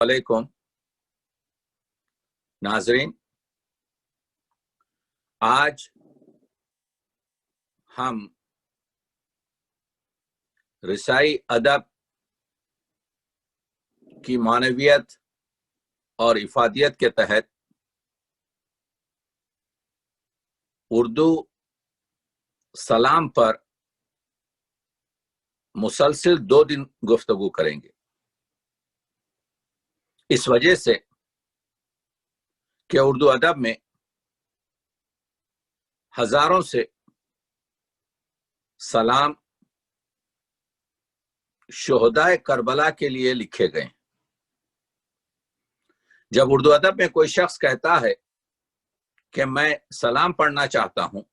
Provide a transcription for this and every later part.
علیکم ناظرین، آج ہم رسائی ادب کی معنویت اور افادیت کے تحت اردو سلام پر مسلسل 2 دن گفتگو کریں گے۔ اس وجہ سے کہ اردو ادب میں ہزاروں سے سلام شہدائے کربلا کے لیے لکھے گئے ہیں۔ جب اردو ادب میں کوئی شخص کہتا ہے کہ میں سلام پڑھنا چاہتا ہوں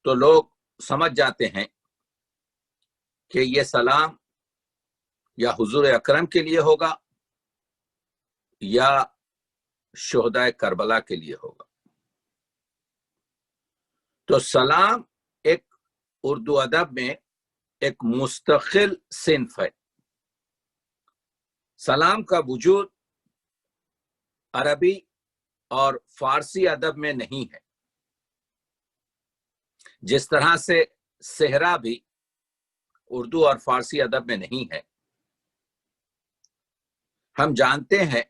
تو لوگ سمجھ جاتے ہیں کہ یہ سلام یا حضور اکرم کے لیے ہوگا یا شہدائے کربلا کے لیے ہوگا۔ تو سلام ایک اردو ادب میں ایک مستقل صنف ہے۔ سلام کا وجود عربی اور فارسی ادب میں نہیں ہے، جس طرح سے صحرا بھی اردو اور فارسی ادب میں نہیں ہے۔ ہم جانتے ہیں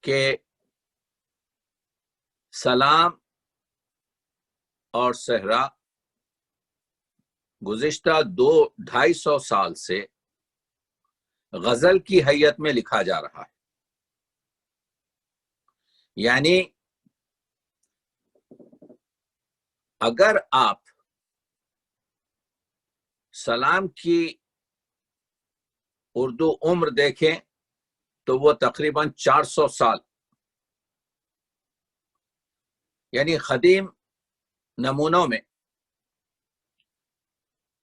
کہ سلام اور صحرا گزشتہ 200-250 سال سے غزل کی حیت میں لکھا جا رہا ہے۔ یعنی اگر آپ سلام کی اردو عمر دیکھیں تو وہ تقریباً 400 سال، یعنی قدیم نمونوں میں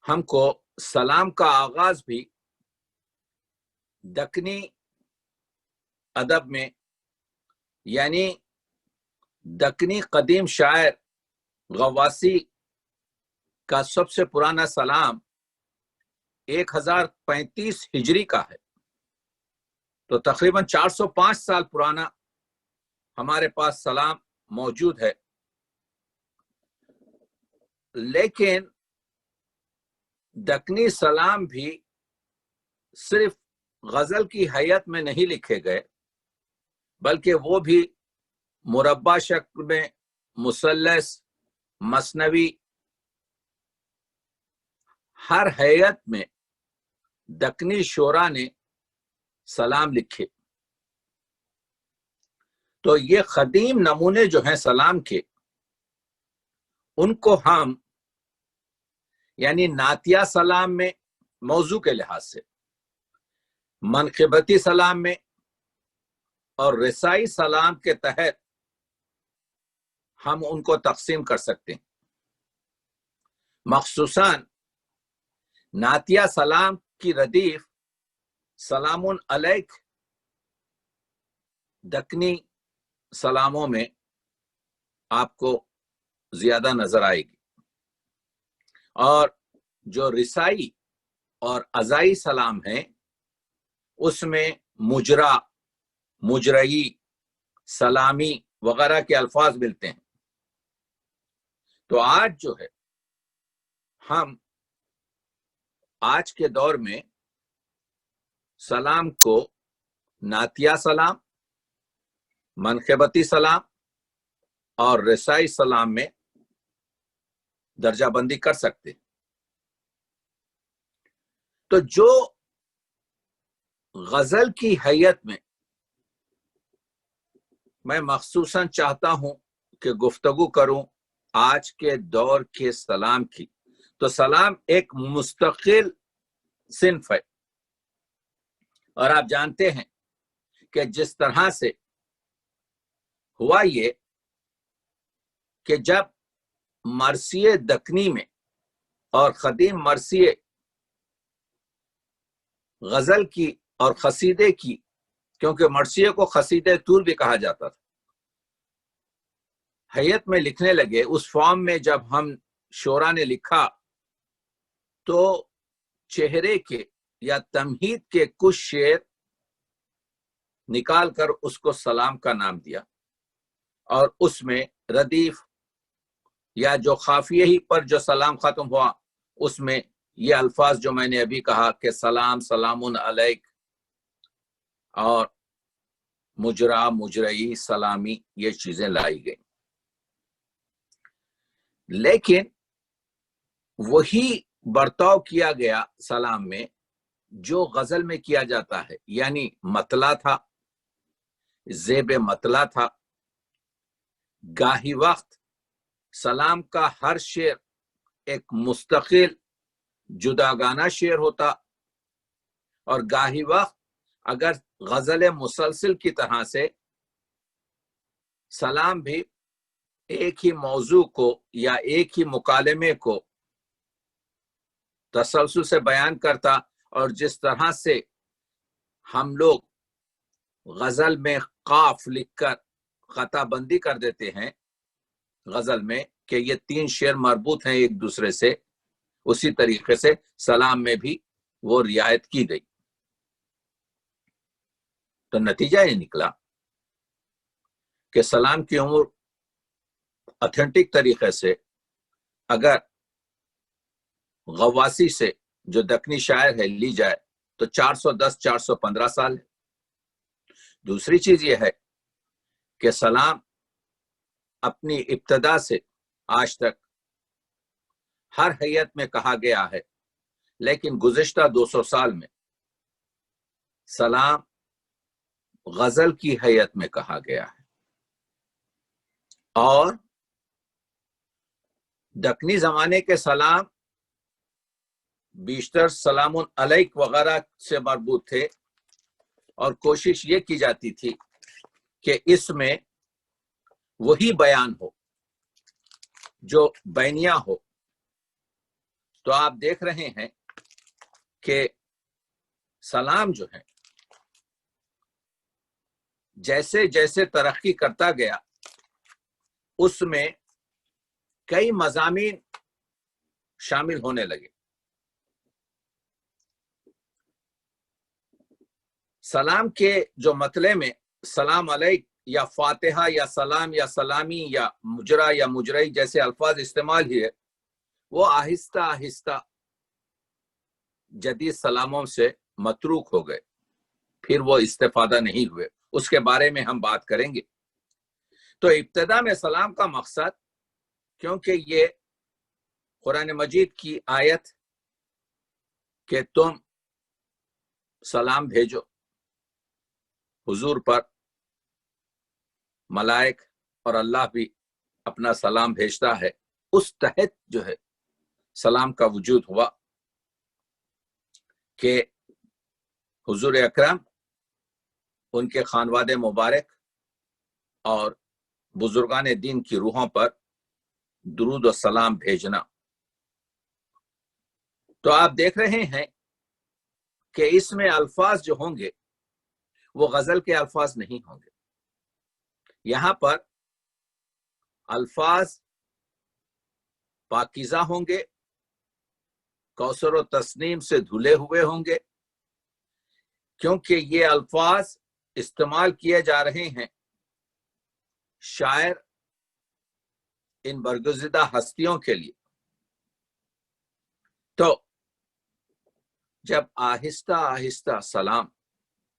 ہم کو سلام کا آغاز بھی دکنی ادب میں، یعنی دکنی قدیم شاعر غواصی کا سب سے پرانا سلام 1035 ہجری کا ہے، تو تقریباً 405 سال پرانا ہمارے پاس سلام موجود ہے۔ لیکن دکنی سلام بھی صرف غزل کی حیت میں نہیں لکھے گئے، بلکہ وہ بھی مربع شکل میں، مثلث، مثنوی، ہر حیت میں دکنی شعراء نے سلام لکھے۔ تو یہ قدیم نمونے جو ہیں سلام کے، ان کو ہم یعنی نعتیہ سلام میں موضوع کے لحاظ سے، منقبتی سلام میں اور رسائی سلام کے تحت ہم ان کو تقسیم کر سکتے ہیں۔ مخصوصاً نعتیہ سلام کی ردیف سلام علیک دکنی سلاموں میں آپ کو زیادہ نظر آئے گی، اور جو رسائی اور عزائی سلام ہیں اس میں مجرا، مجرئی، سلامی وغیرہ کے الفاظ ملتے ہیں۔ تو آج جو ہے ہم آج کے دور میں سلام کو نعتیہ سلام، منقبتی سلام اور رسائی سلام میں درجہ بندی کر سکتے۔ تو جو غزل کی حیت میں مخصوصاً چاہتا ہوں کہ گفتگو کروں آج کے دور کے سلام کی، تو سلام ایک مستقل صنف ہے۔ اور آپ جانتے ہیں کہ جس طرح سے ہوا یہ کہ جب مرثیے دکنی میں اور قدیم مرثیے غزل کی اور قصیدے کی، کیونکہ مرثیے کو قصیدے طول بھی کہا جاتا تھا، حیت میں لکھنے لگے، اس فارم میں جب ہم شعراء نے لکھا تو چہرے کے یا تمہید کے کچھ شعر نکال کر اس کو سلام کا نام دیا، اور اس میں ردیف یا جو خافیہ ہی پر جو سلام ختم ہوا اس میں یہ الفاظ جو میں نے ابھی کہا کہ سلام، سلام علیک، اور مجرا، مجرئی، سلامی، یہ چیزیں لائی گئی. لیکن وہی برتاؤ کیا گیا سلام میں جو غزل میں کیا جاتا ہے، یعنی مطلع تھا، زیب مطلع تھا. گاہی وقت سلام کا ہر شعر ایک مستقل جداگانہ شعر ہوتا، اور گاہی وقت اگر غزل مسلسل کی طرح سے سلام بھی ایک ہی موضوع کو یا ایک ہی مکالمے کو تسلسل سے بیان کرتا. اور جس طرح سے ہم لوگ غزل میں قاف لکھ کر خطا بندی کر دیتے ہیں غزل میں کہ یہ 3 شعر مربوط ہیں ایک دوسرے سے، اسی طریقے سے سلام میں بھی وہ رعایت کی گئی. تو نتیجہ یہ نکلا کہ سلام کی عمر اتھینٹک طریقے سے اگر غواسی سے جو دکنی شاعر ہے لی جائے تو 410 415 سال ہے. دوسری چیز یہ ہے کہ سلام اپنی ابتدا سے آج تک ہر حیت میں کہا گیا ہے، لیکن گزشتہ 200 سال میں سلام غزل کی حیت میں کہا گیا ہے. اور دکنی زمانے کے سلام بیشتر سلام علیک وغیرہ سے مربوط تھے، اور کوشش یہ کی جاتی تھی کہ اس میں وہی بیان ہو جو بینیا ہو. تو آپ دیکھ رہے ہیں کہ سلام جو ہے جیسے جیسے ترقی کرتا گیا اس میں کئی مضامین شامل ہونے لگے. سلام کے جو مطلع میں سلام علیک یا فاتحہ یا سلام یا سلامی یا مجرا یا مجرئی جیسے الفاظ استعمال ہوئے، وہ آہستہ آہستہ جدید سلاموں سے متروک ہو گئے، پھر وہ استفادہ نہیں ہوئے. اس کے بارے میں ہم بات کریں گے. تو ابتدا میں سلام کا مقصد، کیونکہ یہ قرآن مجید کی آیت کہ تم سلام بھیجو حضور پر، ملائک اور اللہ بھی اپنا سلام بھیجتا ہے، اس تحت جو ہے سلام کا وجود ہوا کہ حضور اکرم، ان کے خانواد مبارک اور بزرگان دین کی روحوں پر درود و سلام بھیجنا. تو آپ دیکھ رہے ہیں کہ اس میں الفاظ جو ہوں گے وہ غزل کے الفاظ نہیں ہوں گے. یہاں پر الفاظ پاکیزہ ہوں گے، کوثر و تسنیم سے دھلے ہوئے ہوں گے، کیونکہ یہ الفاظ استعمال کیے جا رہے ہیں شاعر ان برگزیدہ ہستیوں کے لیے. تو جب آہستہ آہستہ سلام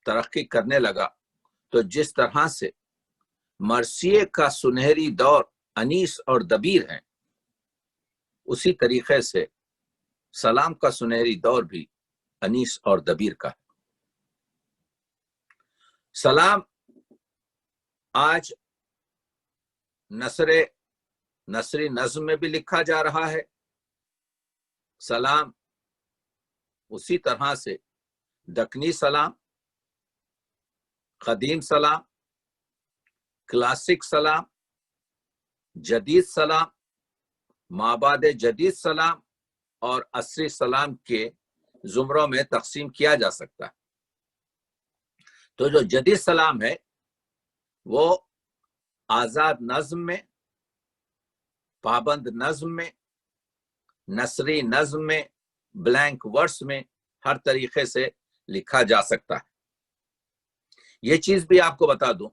ترقی کرنے لگا تو جس طرح سے مرثیے کا سنہری دور انیس اور دبیر ہیں، اسی طریقے سے سلام کا سنہری دور بھی انیس اور دبیر کا ہے. سلام آج نثری نظم میں بھی لکھا جا رہا ہے. سلام اسی طرح سے دکنی سلام، قدیم سلام، کلاسک سلام، جدید سلام، مابعد جدید سلام اور عصری سلام کے زمروں میں تقسیم کیا جا سکتا ہے. تو جو جدید سلام ہے وہ آزاد نظم میں، پابند نظم میں، نثری نظم میں، بلینک ورس میں ہر طریقے سے لکھا جا سکتا ہے۔ یہ چیز بھی آپ کو بتا دوں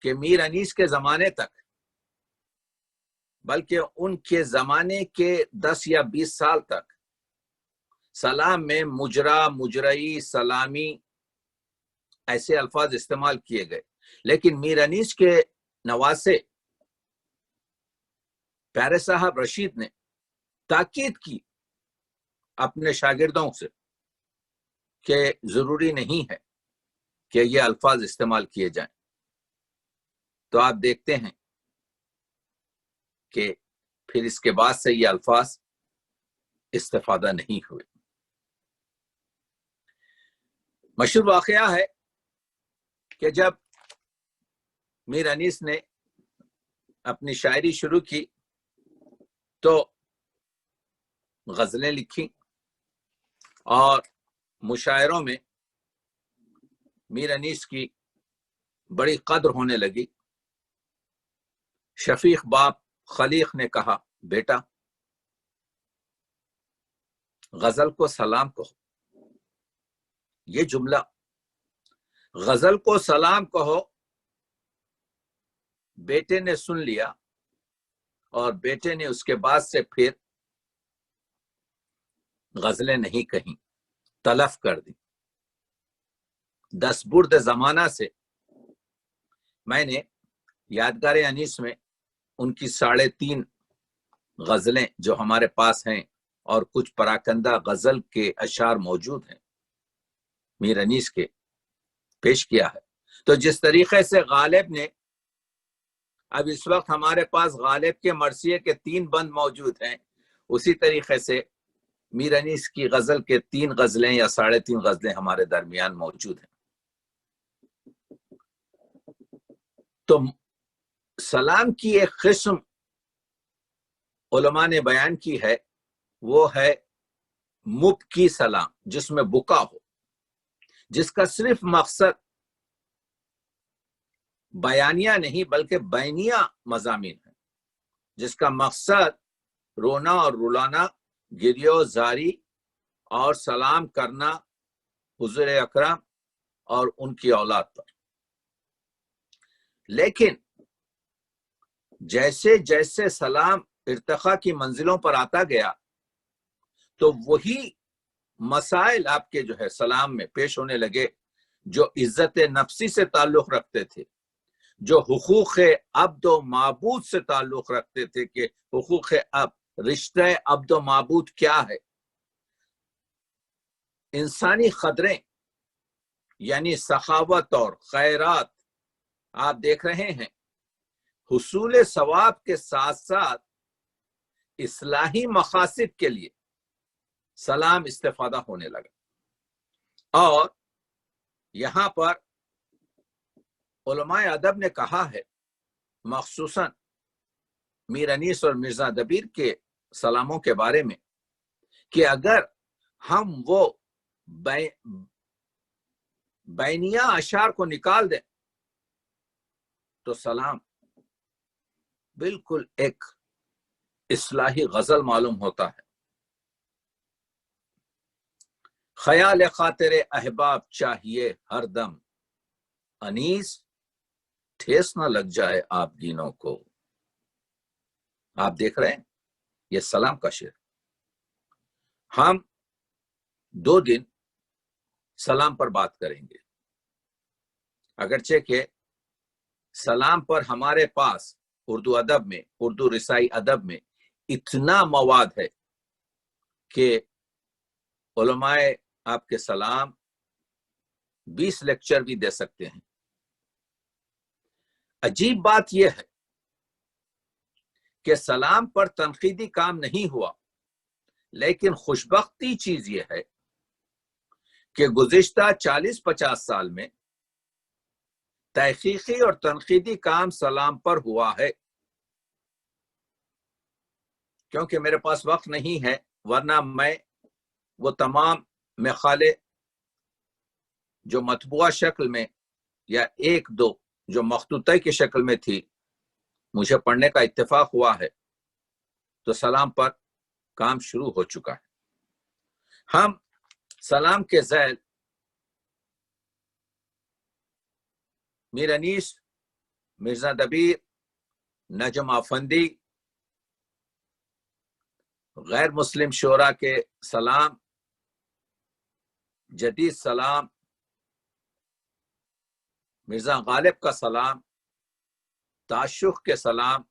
کہ میر انیس کے زمانے تک، بلکہ ان کے زمانے کے 10 یا 20 سال تک سلام میں مجرا، مجرئی، سلامی ایسے الفاظ استعمال کیے گئے، لیکن میر انیس کے نواسے پیارے صاحب رشید نے تاکید کی اپنے شاگردوں سے کہ ضروری نہیں ہے کہ یہ الفاظ استعمال کیے جائیں۔ تو آپ دیکھتے ہیں کہ پھر اس کے بعد سے یہ الفاظ استفادہ نہیں ہوئے۔ مشہور واقعہ ہے کہ جب میر انیس نے اپنی شاعری شروع کی تو غزلیں لکھی، اور مشاعروں میں میر انیس کی بڑی قدر ہونے لگی۔ شفیق باپ خلیق نے کہا، بیٹا غزل کو سلام کہو۔ یہ جملہ غزل کو سلام کہو بیٹے نے سن لیا، اور بیٹے نے اس کے بعد سے پھر غزلیں نہیں کہیں، تلف کر دی۔ دستبرد زمانہ سے میں نے یادگار انیس میں ان کی 3.5 غزلیں جو ہمارے پاس ہیں، اور کچھ پراکندہ غزل کے اشعار موجود ہیں میر انیس کے، پیش کیا ہے۔ تو جس طریقے سے غالب نے، اب اس وقت ہمارے پاس غالب کے مرثیے کے 3 بند موجود ہیں، اسی طریقے سے میر انیس کی غزل کے 3 غزلیں یا 3.5 غزلیں ہمارے درمیان موجود ہیں۔ تو سلام کی ایک قسم علماء نے بیان کی ہے، وہ ہے مبکی سلام، جس میں بکا ہو، جس کا صرف مقصد بیانیہ نہیں بلکہ بینیہ مضامین ہے، جس کا مقصد رونا اور رلانا، گریو زاری اور سلام کرنا حضور اکرم اور ان کی اولاد پر۔ لیکن جیسے جیسے سلام ارتقاء کی منزلوں پر آتا گیا تو وہی مسائل آپ کے جو ہے سلام میں پیش ہونے لگے جو عزت نفسی سے تعلق رکھتے تھے، جو حقوق عبد و معبود سے تعلق رکھتے تھے کہ حقوق رشتہ عبد و معبود کیا ہے، انسانی قدریں یعنی سخاوت اور خیرات آپ دیکھ رہے ہیں، حصول ثواب کے ساتھ ساتھ اصلاحی مقاصد کے لیے سلام استفادہ ہونے لگا۔ اور یہاں پر علماء ادب نے کہا ہے، مخصوصاً میر انیس اور مرزا دبیر کے سلاموں کے بارے میں، کہ اگر ہم وہ بینیہ اشعار کو نکال دیں تو سلام بالکل ایک اصلاحی غزل معلوم ہوتا ہے۔ خیال خاطر احباب چاہیے ہر دم، انیس ٹھیس نہ لگ جائے آپ گینوں کو۔ آپ دیکھ رہے ہیں یہ سلام کا شعر۔ ہم 2 دن سلام پر بات کریں گے، اگرچہ کہ سلام پر ہمارے پاس اردو ادب میں، اردو رسائی ادب میں اتنا مواد ہے کہ علماء آپ کے سلام 20 لیکچر بھی دے سکتے ہیں۔ عجیب بات یہ ہے کہ سلام پر تنقیدی کام نہیں ہوا، لیکن خوشبختی چیز یہ ہے کہ گزشتہ 40-50 سال میں تحقیقی اور تنقیدی کام سلام پر ہوا ہے۔ کیونکہ میرے پاس وقت نہیں ہے، ورنہ میں وہ تمام مقالے جو مطبوعہ شکل میں یا 1-2 جو مخطوطہ کی شکل میں تھی مجھے پڑھنے کا اتفاق ہوا ہے، تو سلام پر کام شروع ہو چکا ہے۔ ہم سلام کے ذیل میر انیس، مرزا دبیر، نجم آفندی، غیر مسلم شعراء کے سلام، جدید سلام، مرزا غالب کا سلام، تعشق کے سلام،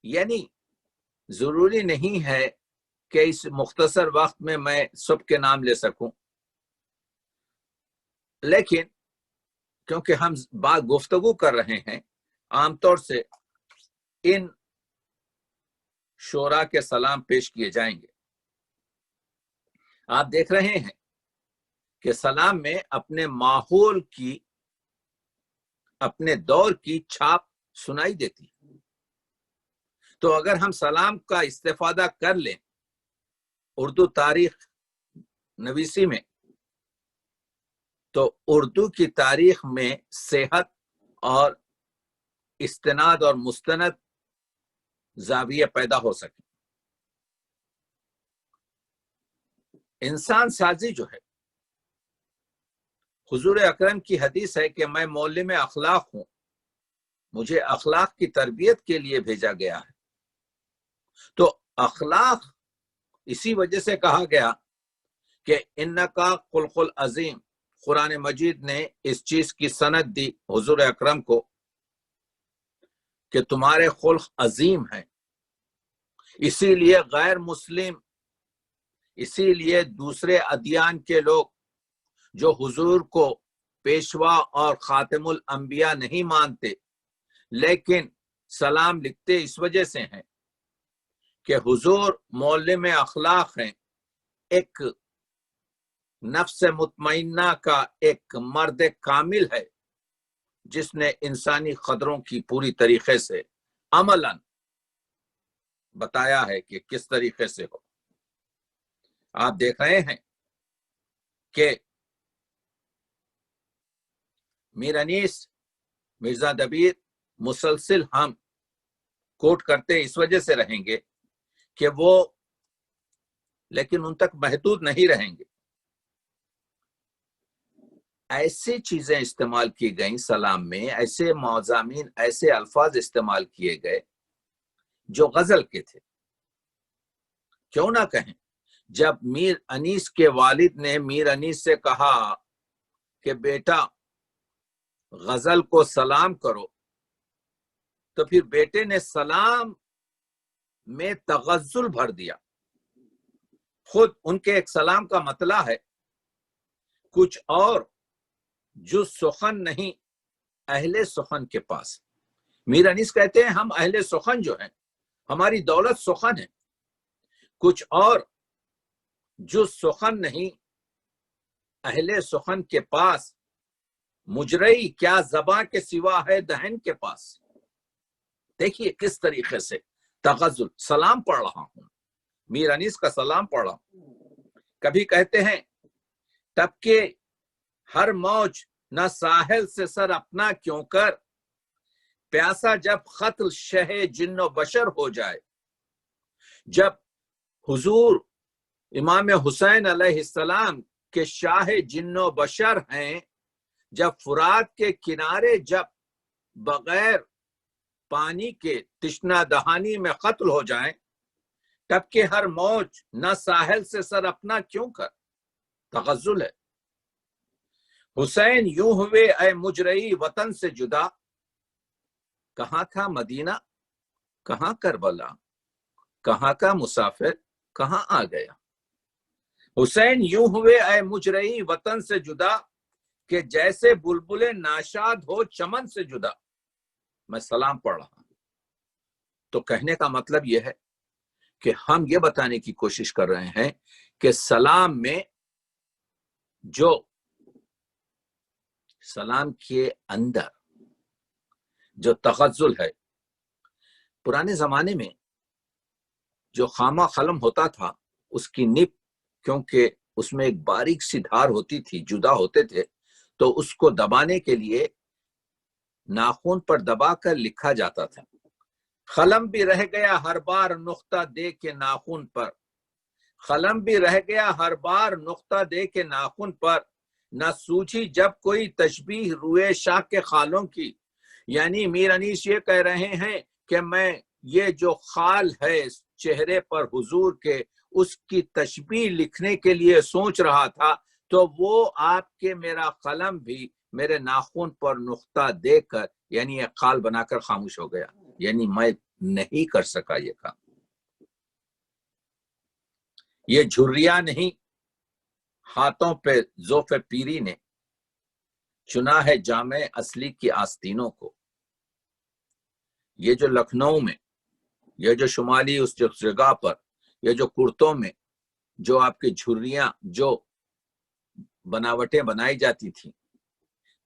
یعنی ضروری نہیں ہے کہ اس مختصر وقت میں سب کے نام لے سکوں، لیکن کیونکہ ہم بات گفتگو کر رہے ہیں، عام طور سے ان شعراء کے سلام پیش کیے جائیں گے۔ آپ دیکھ رہے ہیں کہ سلام میں اپنے ماحول کی، اپنے دور کی چھاپ سنائی دیتی، تو اگر ہم سلام کا استفادہ کر لیں اردو تاریخ نویسی میں، تو اردو کی تاریخ میں صحت اور استناد اور مستند زاویہ پیدا ہو سکے۔ انسان سازی جو ہے، حضور اکرم کی حدیث ہے کہ میں معلم اخلاق ہوں، مجھے اخلاق کی تربیت کے لیے بھیجا گیا ہے۔ تو اخلاق اسی وجہ سے کہا گیا کہ انکا خلق العظیم، قرآن مجید نے اس چیز کی سند دی حضور اکرم کو کہ تمہارے خلق عظیم ہیں، اسی لیے غیر مسلم، اسی لیے دوسرے ادیان کے لوگ جو حضور کو پیشوا اور خاتم الانبیاء نہیں مانتے، لیکن سلام لکھتے اس وجہ سے ہیں کہ حضور معلم اخلاق ہیں، ایک نفس مطمئنہ کا ایک مرد کامل ہے جس نے انسانی قدروں کی پوری طریقے سے عملاً بتایا ہے کہ کس طریقے سے ہو۔ آپ دیکھ رہے ہیں کہ میر انیس، مرزا دبیر مسلسل ہم کوٹ کرتے اس وجہ سے رہیں گے کہ وہ لیکن ان تک محدود نہیں رہیں گے۔ ایسے چیزیں استعمال کی گئیں سلام میں، ایسے مضامین، ایسے الفاظ استعمال کیے گئے جو غزل کے تھے۔ کیوں نہ کہیں، جب میر انیس کے والد نے میر انیس سے کہا کہ بیٹا غزل کو سلام کرو، تو پھر بیٹے نے سلام میں تغزل بھر دیا۔ خود ان کے ایک سلام کا مطلب ہے کچھ اور جو سخن نہیں اہل سخن کے پاس۔ میر انیس کہتے ہیں ہم اہل سخن جو ہیں، ہماری دولت سخن ہے، کچھ اور جو سخن نہیں اہل سخن کے پاس، مجرئی کیا زباں کے سوا ہے دہن کے پاس۔ دیکھیے کس طریقے سے تغزل، سلام پڑھ رہا ہوں، میر انیس کا سلام پڑھ رہا ہوں۔ کبھی کہتے ہیں تب کہ ہر موج نہ ساحل سے سر اپنا کیوں کر، پیاسا جب قتل شہ جن و بشر ہو جائے۔ جب حضور امام حسین علیہ السلام کے شاہ جن و بشر ہیں، جب فرات کے کنارے جب بغیر پانی کے تشنہ دہانی میں قتل ہو جائیں، تب کہ ہر موج نہ ساحل سے سر اپنا کیوں کر۔ تغزل ہے۔ حسین یوں ہوئے اے مجرئی وطن سے جدا، کہاں تھا مدینہ کہاں کربلا، کہاں کا مسافر کہاں آ گیا۔ حسین یوں ہوئے اے مجرئی وطن سے جدا، کہ جیسے بلبل ناشاد ہو چمن سے جدا۔ میں سلام پڑھ رہا ہوں۔ تو کہنے کا مطلب یہ ہے کہ ہم یہ بتانے کی کوشش کر رہے ہیں کہ سلام میں جو سلام کے اندر جو تغزل ہے، پرانے زمانے میں جو خامہ قلم ہوتا تھا، اس کی نب کیونکہ اس میں ایک باریک سی دھار ہوتی تھی، جدا ہوتے تھے، تو اس کو دبانے کے لیے ناخن پر دبا کر لکھا جاتا تھا۔ قلم بھی رہ گیا ہر بار نقطہ دے کے ناخن پر، قلم بھی رہ گیا ہر بار نقطہ دے کے ناخن پر، نہ سوچی جب کوئی تشبیہ روئے شاہ کے خالوں کی۔ یعنی میر انیس یہ کہہ رہے ہیں کہ میں یہ جو خال ہے چہرے پر حضور کے، اس کی تشبیہ لکھنے کے لیے سوچ رہا تھا، تو وہ آپ کے میرا قلم بھی میرے ناخن پر نقطہ دے کر یعنی ایک خال بنا کر خاموش ہو گیا، یعنی میں نہیں کر سکا یہ کام۔ یہ جھریاں نہیں، ہاتھوں پہ ذوف پیری نے چنا ہے جامع اصلی کی آستینوں کو۔ یہ جو لکھنؤ میں، یہ جو شمالی اس جگہ پر، یہ جو کرتوں میں جو آپ کی جھریاں جو بناوٹیں بنائی جاتی تھیں،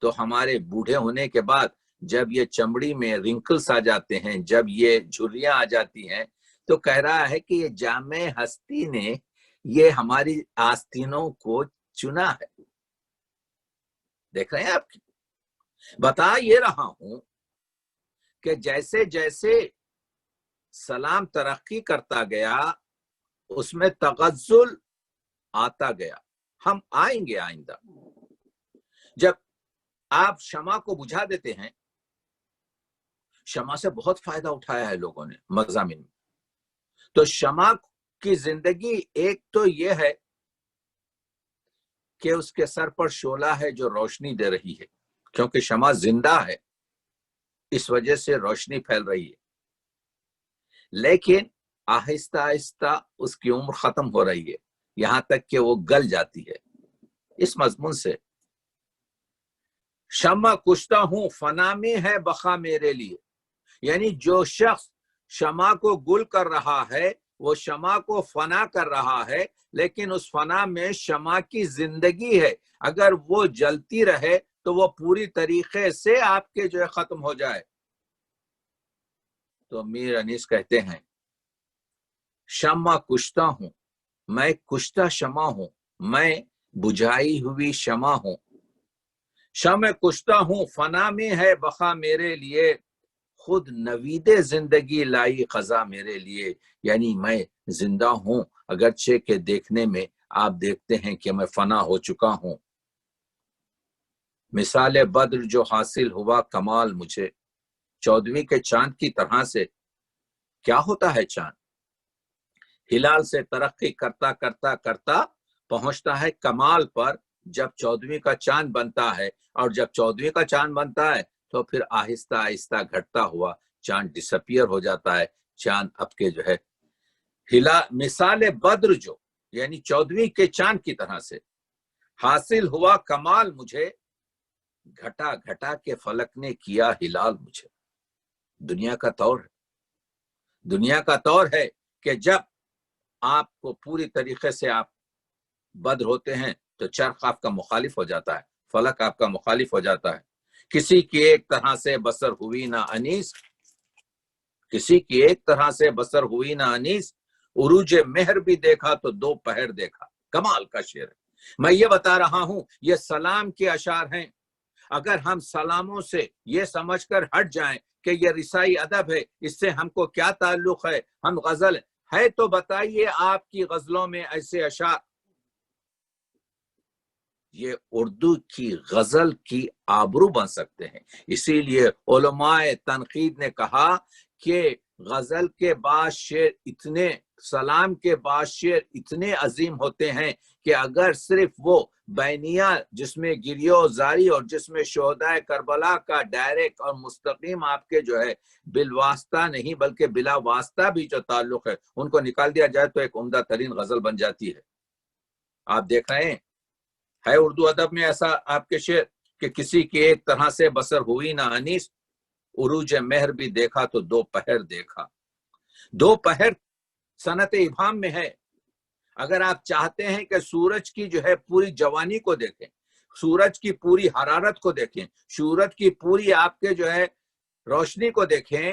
تو ہمارے بوڑھے ہونے کے بعد جب یہ چمڑی میں رنکلز آ جاتے ہیں، جب یہ جھریاں آ جاتی ہیں، تو کہہ رہا ہے کہ یہ جامع ہستی نے یہ ہماری آستینوں کو چنا ہے۔ دیکھ رہے ہیں آپ کی بتا یہ رہا ہوں کہ جیسے جیسے سلام ترقی کرتا گیا اس میں تغزل آتا گیا۔ ہم آئیں گے آئندہ، جب آپ شمع کو بجھا دیتے ہیں، شمع سے بہت فائدہ اٹھایا ہے لوگوں نے مضامین میں، تو شمع کی زندگی ایک تو یہ ہے کہ اس کے سر پر شعلہ ہے جو روشنی دے رہی ہے، کیونکہ شمع زندہ ہے اس وجہ سے روشنی پھیل رہی ہے، لیکن آہستہ آہستہ اس کی عمر ختم ہو رہی ہے، یہاں تک کہ وہ گل جاتی ہے۔ اس مضمون سے شمع کشتا ہوں فنا میں ہے بقا میرے لیے، یعنی جو شخص شمع کو گل کر رہا ہے وہ شمع کو فنا کر رہا ہے، لیکن اس فنا میں شمع کی زندگی ہے، اگر وہ جلتی رہے تو وہ پوری طریقے سے آپ کے جو ہے ختم ہو جائے۔ تو میر انیس کہتے ہیں شمع کشتا ہوں، میں کشتا شمع ہوں، میں بجھائی ہوئی شمع ہوں، شمع کشتا ہوں فنا میں ہے بقا میرے لیے، خود نوید زندگی لائی قضا میرے لیے، یعنی میں زندہ ہوں اگرچہ کہ دیکھنے میں آپ دیکھتے ہیں کہ میں فنا ہو چکا ہوں۔ مثال بدر جو حاصل ہوا کمال مجھے، 14ویں کے چاند کی طرح سے۔ کیا ہوتا ہے چاند؟ ہلال سے ترقی کرتا کرتا کرتا پہنچتا ہے کمال پر جب 14ویں کا چاند بنتا ہے، اور جب 14ویں کا چاند بنتا ہے تو پھر آہستہ آہستہ گھٹتا ہوا چاند ڈسپیئر ہو جاتا ہے۔ چاند اب کے جو ہے مثال بدر جو یعنی 14ویں کے چاند کی طرح سے حاصل ہوا کمال مجھے، گھٹا گھٹا کے فلک نے کیا ہلال مجھے۔ دنیا کا طور ہے، دنیا کا طور ہے کہ جب آپ کو پوری طریقے سے آپ بدر ہوتے ہیں تو چرخ آپ کا مخالف ہو جاتا ہے، فلک آپ کا مخالف ہو جاتا ہے۔ کسی کی ایک طرح سے بسر ہوئی نہ انیس، کسی کی ایک طرح سے بسر ہوئی نہ انیس، عروج مہر بھی دیکھا تو دو پہر دیکھا۔ کمال کا شعر ہے۔ میں یہ بتا رہا ہوں یہ سلام کے اشعار ہیں، اگر ہم سلاموں سے یہ سمجھ کر ہٹ جائیں کہ یہ رسائی ادب ہے، اس سے ہم کو کیا تعلق ہے، ہم غزل ہے تو بتائیے آپ کی غزلوں میں ایسے اشعار۔ یہ اردو کی غزل کی آبرو بن سکتے ہیں، اسی لیے علماء تنقید نے کہا کہ غزل کے بعض شعر اتنے، سلام کے بعض شعر اتنے عظیم ہوتے ہیں کہ اگر صرف وہ بینیہ جس میں گریو زاری اور جس میں شہداء کربلا کا ڈائریکٹ اور مستقیم آپ کے جو ہے بالواسطہ نہیں بلکہ بلا واسطہ بھی جو تعلق ہے ان کو نکال دیا جائے تو ایک عمدہ ترین غزل بن جاتی ہے۔ آپ دیکھ رہے ہیں ہے اردو ادب میں ایسا آپ کے شعر کہ کسی کی ایک طرح سے بسر ہوئی نہ انیس، عروج مہر بھی دیکھا تو دو پہر دیکھا۔ دو پہر صنعت ابہام میں ہے۔ اگر آپ چاہتے ہیں کہ سورج کی جو ہے پوری جوانی کو دیکھیں، سورج کی پوری حرارت کو دیکھیں، سورج کی پوری آپ کے جو ہے روشنی کو دیکھیں،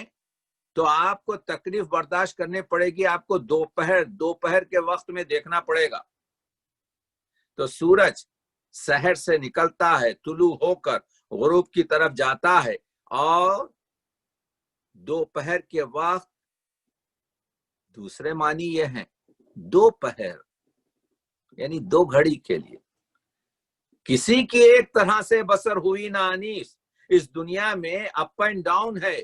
تو آپ کو تکلیف برداشت کرنے پڑے گی، آپ کو دوپہر کے وقت میں دیکھنا پڑے گا۔ تو سورج سحر سے نکلتا ہے، طلوع ہو کر غروب کی طرف جاتا ہے، اور دوپہر کے وقت دوسرے معنی یہ ہیں، دوپہر یعنی 2 گھڑی کے لیے. کسی کی ایک طرح سے بسر ہوئی نہ انیس. اس دنیا میں اپ اینڈ ڈاؤن ہے.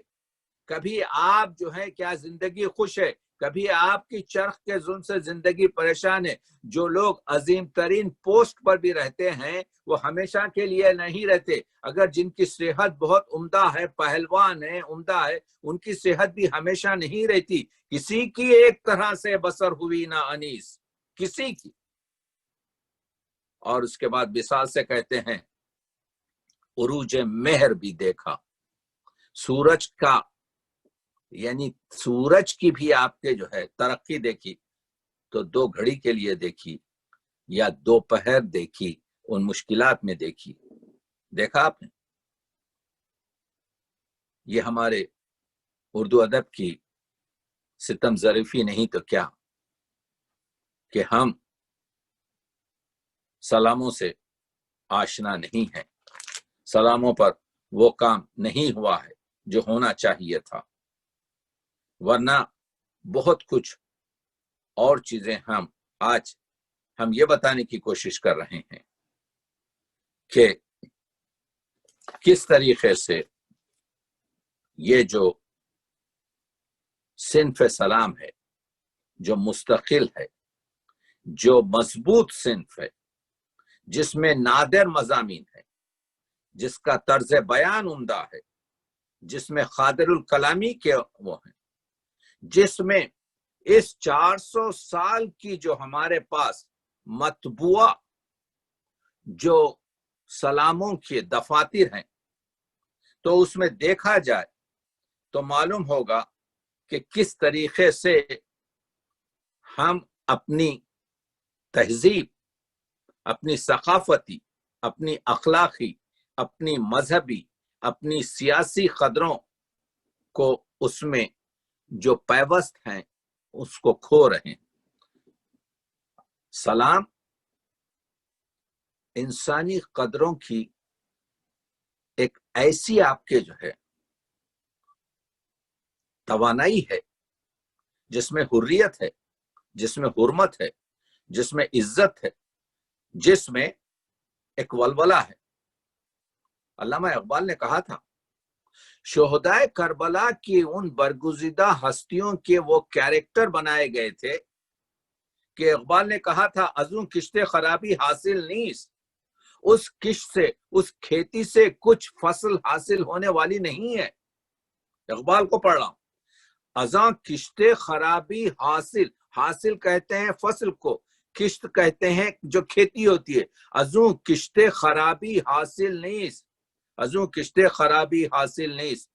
کبھی آپ جو ہے کیا زندگی خوش ہے، کبھی آپ کی چرخ کے ظلم سے زندگی پریشان ہے. جو لوگ عظیم ترین پوسٹ پر بھی رہتے ہیں وہ ہمیشہ کے لیے نہیں رہتے. اگر جن کی صحت بہت عمدہ ہے، پہلوان ہے، عمدہ ہے، ان کی صحت بھی ہمیشہ نہیں رہتی. کسی کی ایک طرح سے بسر ہوئی نہ انیس، کسی کی. اور اس کے بعد وصال سے کہتے ہیں عروج مہر بھی دیکھا. سورج کا یعنی سورج کی بھی آپ کے جو ہے ترقی دیکھی تو 2 گھڑی کے لیے دیکھی یا دوپہر دیکھی، ان مشکلات میں دیکھی. دیکھا آپ نے؟ یہ ہمارے اردو ادب کی ستم ظریفی نہیں تو کیا کہ ہم سلاموں سے آشنا نہیں ہیں، سلاموں پر وہ کام نہیں ہوا ہے جو ہونا چاہیے تھا، ورنہ بہت کچھ اور چیزیں آج ہم یہ بتانے کی کوشش کر رہے ہیں کہ کس طریقے سے یہ جو صنف سلام ہے، جو مستقل ہے، جو مضبوط صنف ہے، جس میں نادر مضامین ہے، جس کا طرز بیان عمدہ ہے، جس میں خادر الکلامی کے وہ ہیں، جس میں اس 400 سال کی جو ہمارے پاس مطبوع جو سلاموں کے دفاتر ہیں، تو اس میں دیکھا جائے تو معلوم ہوگا کہ کس طریقے سے ہم اپنی تہذیب، اپنی ثقافتی، اپنی اخلاقی، اپنی مذہبی، اپنی سیاسی قدروں کو اس میں جو پیوست ہیں اس کو کھو رہے ہیں. سلام انسانی قدروں کی ایک ایسی آپ کے جو ہے توانائی ہے جس میں حریت ہے، جس میں حرمت ہے، جس میں عزت ہے، جس میں ایک ولولہ ہے. علامہ اقبال نے کہا تھا شہدائے کربلا کی ان برگزیدہ ہستیوں کے وہ کیریکٹر بنائے گئے تھے کہ اقبال نے کہا تھا ازوں کشت خرابی حاصل نیس. اس کشت سے، اس کھیتی سے کچھ فصل حاصل ہونے والی نہیں ہے. اقبال کو پڑھ رہا ہوں. ازاں کشت خرابی حاصل کہتے ہیں فصل کو، کشت کہتے ہیں جو کھیتی ہوتی ہے. ازوں کشت خرابی حاصل نیس، ازوں کشت خرابی حاصل نیس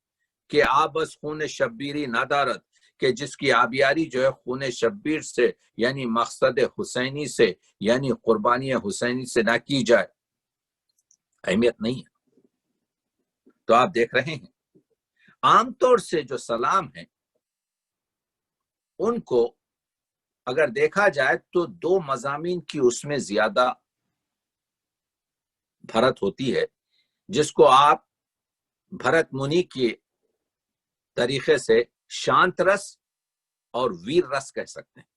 کہ آبس خون شبیری ندارت، کہ جس کی آبیاری جو ہے خون شبیر سے یعنی مقصد حسینی سے یعنی قربانی حسینی سے نہ کی جائے، اہمیت نہیں ہے. تو آپ دیکھ رہے ہیں عام طور سے جو سلام ہیں ان کو اگر دیکھا جائے تو 2 مضامین کی اس میں زیادہ بھرت ہوتی ہے، جس کو آپ بھرت منی کے طریقے سے شانت رس اور ویر رس کہہ سکتے ہیں.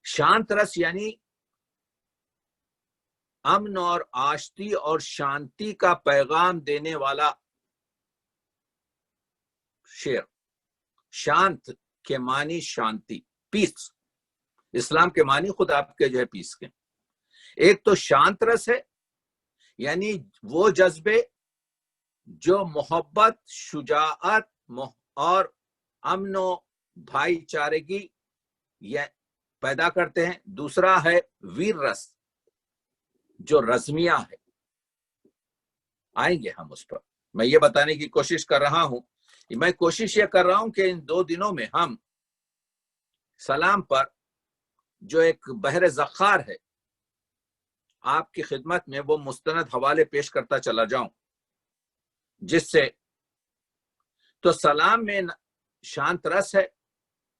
شانت رس یعنی امن اور آشتی اور شانتی کا پیغام دینے والا شعر. شانت کے معنی شانتی، پیس. اسلام کے معنی خود آپ کے جو ہے پیس کے. ایک تو شانت رس ہے یعنی وہ جذبے جو محبت، شجاعت اور امن و بھائی چارگی پیدا کرتے ہیں. دوسرا ہے ویر رس جو رزمیہ ہے. آئیں گے ہم اس پر. میں یہ بتانے کی کوشش کر رہا ہوں، میں کوشش یہ کر رہا ہوں کہ ان 2 دنوں میں ہم سلام پر جو ایک بحر ذخار ہے آپ کی خدمت میں وہ مستند حوالے پیش کرتا چلا جاؤں، جس سے تو سلام میں شانت رس ہے،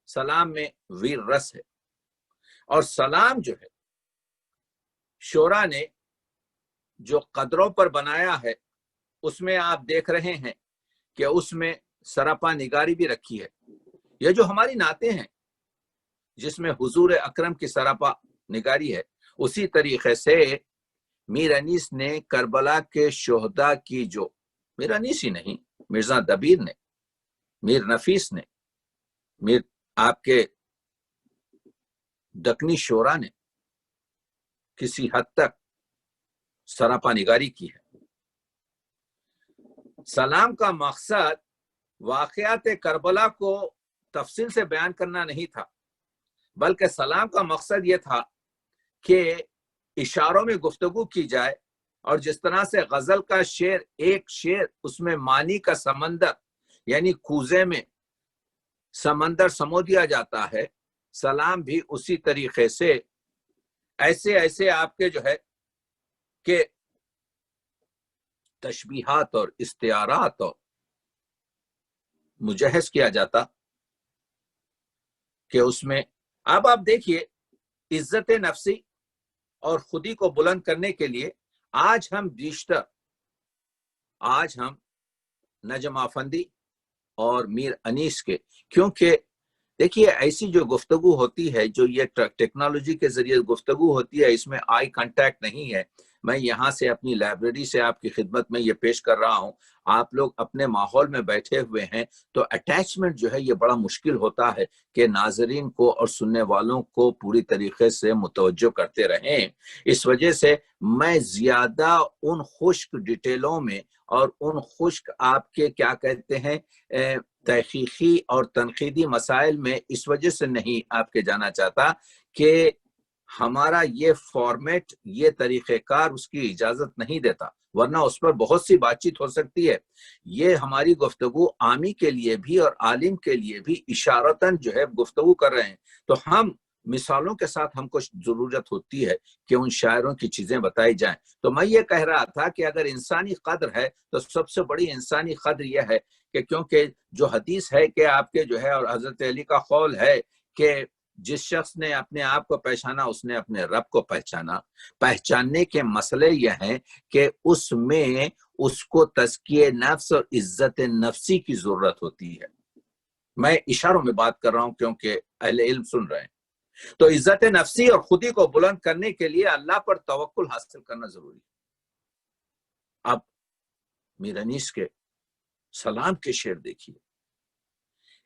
سلام میں ویر رس ہے. اور سلام جو ہے شعرا نے جو قدروں پر بنایا ہے اس میں آپ دیکھ رہے ہیں کہ اس میں سراپا نگاری بھی رکھی ہے. یہ جو ہماری نعتیں ہیں جس میں حضور اکرم کی سراپا نگاری ہے، اسی طریقے سے میر انیس نے کربلا کے شہداء کی جو، میر انیس ہی نہیں، مرزا دبیر نے، میر نفیس نے، میر آپ کے دکنی شورا نے کسی حد تک سراپا نگاری کی ہے۔ سلام کا مقصد واقعات کربلا کو تفصیل سے بیان کرنا نہیں تھا، بلکہ سلام کا مقصد یہ تھا کہ اشاروں میں گفتگو کی جائے، اور جس طرح سے غزل کا شعر ایک شعر اس میں معنی کا سمندر یعنی کوزے میں سمندر سمو دیا جاتا ہے، سلام بھی اسی طریقے سے ایسے آپ کے جو ہے کہ تشبیہات اور استعارات اور مجہز کیا جاتا کہ اس میں اب آپ دیکھیے عزت نفسی اور خودی کو بلند کرنے کے لیے آج ہم نجم آفندی اور میر انیس کے، کیونکہ دیکھیے ایسی جو گفتگو ہوتی ہے، جو یہ ٹیکنالوجی کے ذریعے گفتگو ہوتی ہے، اس میں آئی کانٹیکٹ نہیں ہے۔ میں یہاں سے اپنی لائبریری سے آپ کی خدمت میں یہ پیش کر رہا ہوں، آپ لوگ اپنے ماحول میں بیٹھے ہوئے ہیں تو اٹیچمنٹ جو ہے یہ بڑا مشکل ہوتا ہے کہ ناظرین کو اور سننے والوں کو پوری طریقے سے متوجہ کرتے رہیں۔ اس وجہ سے میں زیادہ ان خشک ڈیٹیلوں میں اور ان خشک آپ کے کیا کہتے ہیں تحقیقی اور تنقیدی مسائل میں اس وجہ سے نہیں آپ کے جانا چاہتا کہ ہمارا یہ فارمیٹ، یہ طریقہ کار اس کی اجازت نہیں دیتا، ورنہ اس پر بہت سی بات چیت ہو سکتی ہے۔ یہ ہماری گفتگو عامی کے لیے بھی اور عالم کے لیے بھی اشارتاً جو ہے گفتگو کر رہے ہیں، تو ہم مثالوں کے ساتھ ہم کو ضرورت ہوتی ہے کہ ان شاعروں کی چیزیں بتائی جائیں۔ تو میں یہ کہہ رہا تھا کہ اگر انسانی قدر ہے تو سب سے بڑی انسانی قدر یہ ہے کہ کیونکہ جو حدیث ہے کہ آپ کے جو ہے اور حضرت علی کا قول ہے کہ جس شخص نے اپنے آپ کو پہچانا اس نے اپنے رب کو پہچانا۔ پہچاننے کے مسئلے یہ ہیں کہ اس میں اس کو تزکیہ نفس اور عزت نفسی کی ضرورت ہوتی ہے۔ میں اشاروں میں بات کر رہا ہوں کیونکہ اہل علم سن رہے ہیں۔ تو عزت نفسی اور خودی کو بلند کرنے کے لیے اللہ پر توکل حاصل کرنا ضروری ہے۔ اب میر انیس کے سلام کے شعر دیکھیے،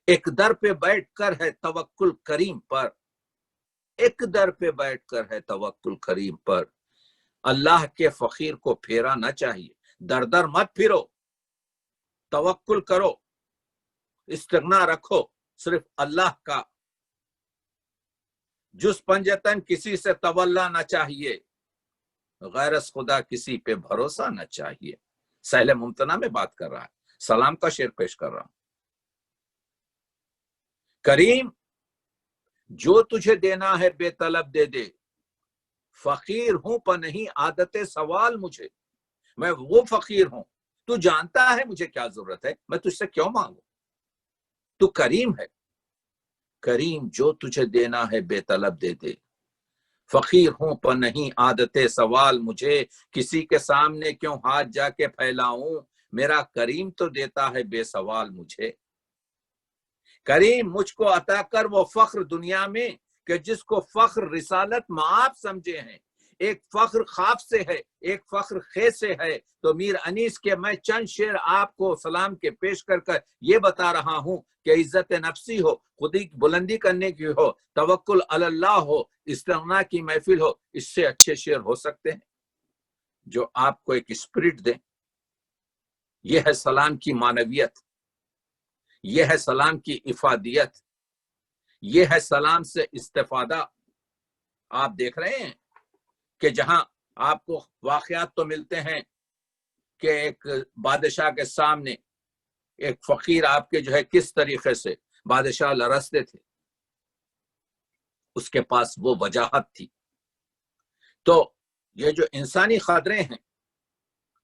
ایک در پہ بیٹھ کر ہے توکل کریم پر، ایک در پہ بیٹھ کر ہے توکل کریم پر، اللہ کے فقیر کو پھیرا نہ چاہیے، در در مت پھرو، توکل کرو، استغنا رکھو صرف اللہ کا، جس پنجتن کسی سے تولا نہ چاہیے، غیر از خدا کسی پہ بھروسہ نہ چاہیے۔ سہل ممتنع میں بات کر رہا ہے، سلام کا شعر پیش کر رہا ہوں۔ کریم جو تجھے دینا ہے بے طلب دے دے، فقیر ہوں پر نہیں عادت سوال مجھے، میں وہ فقیر ہوں، تو جانتا ہے مجھے کیا ضرورت ہے، میں تجھ سے کیوں مانگوں، تو کریم ہے۔ کریم جو تجھے دینا ہے بے طلب دے دے، فقیر ہوں پر نہیں عادت سوال مجھے، کسی کے سامنے کیوں ہاتھ جا کے پھیلاؤں، میرا کریم تو دیتا ہے بے سوال مجھے۔ کریم مجھ کو عطا کر وہ فخر دنیا میں کہ جس کو فخر رسالت معاف سمجھے ہیں، ایک فخر خواب سے ہے ایک فخر خے سے ہے۔ تو میر انیس کے میں چند شعر آپ کو سلام کے پیش کر یہ بتا رہا ہوں کہ عزت نفسی ہو، خودی بلندی کرنے کی ہو، توکل علی اللہ ہو، استغنا کی محفل ہو، اس سے اچھے شعر ہو سکتے ہیں جو آپ کو ایک اسپرٹ دیں۔ یہ ہے سلام کی معنویت، یہ ہے سلام کی افادیت، یہ ہے سلام سے استفادہ۔ آپ دیکھ رہے ہیں کہ جہاں آپ کو واقعات تو ملتے ہیں کہ ایک بادشاہ کے سامنے ایک فقیر آپ کے جو ہے کس طریقے سے بادشاہ لرزتے تھے، اس کے پاس وہ وجاہت تھی۔ تو یہ جو انسانی قدریں ہیں،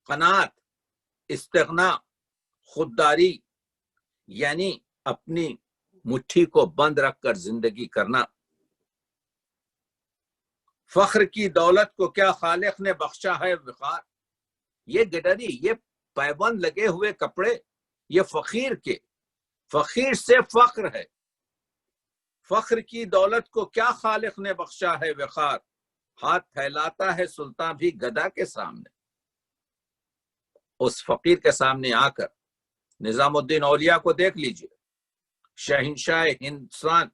قناعت، استغنا، خودداری، یعنی اپنی مٹھی کو بند رکھ کر زندگی کرنا۔ فخر کی دولت کو کیا خالق نے بخشا ہے وقار، یہ گڈری، یہ پیبند لگے ہوئے کپڑے، یہ فقیر سے فخر ہے، فخر کی دولت کو کیا خالق نے بخشا ہے وقار، ہاتھ پھیلاتا ہے سلطان بھی گدا کے سامنے۔ اس فقیر کے سامنے آ کر نظام الدین اولیاء کو دیکھ لیجئے، شہنشاہ ہندوستان